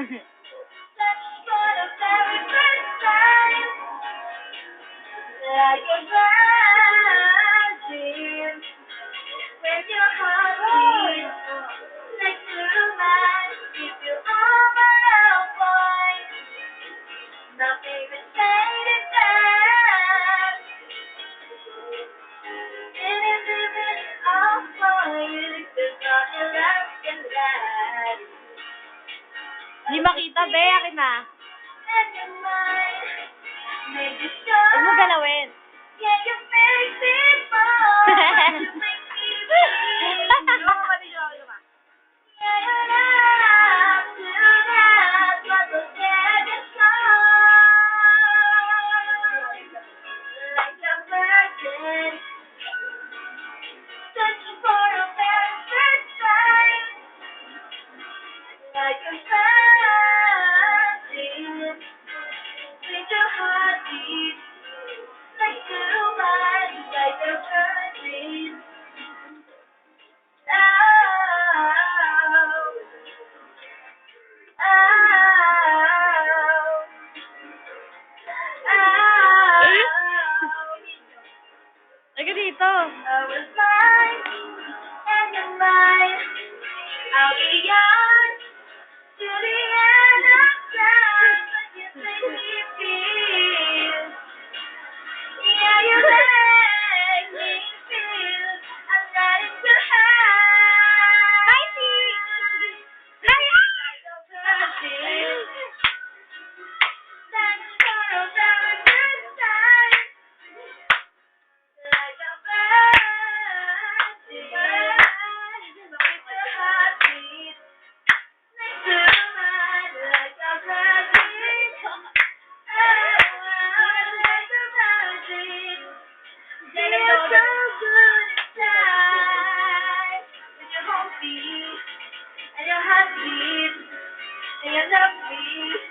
for the very first time, like a virgin, when your heart beats next to mine, give you all my love, boy. Nothing to say to that. It is even all for you, 'cause nothing else can last. Hindi makita, be. Akin na. And your mind, make it sure. Huwag mo galawin. Yeah, you make me fall. You make me feel. Yeah, you love to that, but the scared is gone. Like a virgin, searching for a very first time. Like a virgin, with your heartbeat next to mine, like a virgin. Oh, Aga dito. I was mine, and you're mine. I'll be yours to the end of time. But you make me feel, yeah, you make me feel. I'm not into high. Like a virgin, that's for a very first time. Like a virgin, with your heartbeat next to mine. Like a virgin, like a virgin. Feel so good inside. With your heartbeat and your heartbeat and your love beat.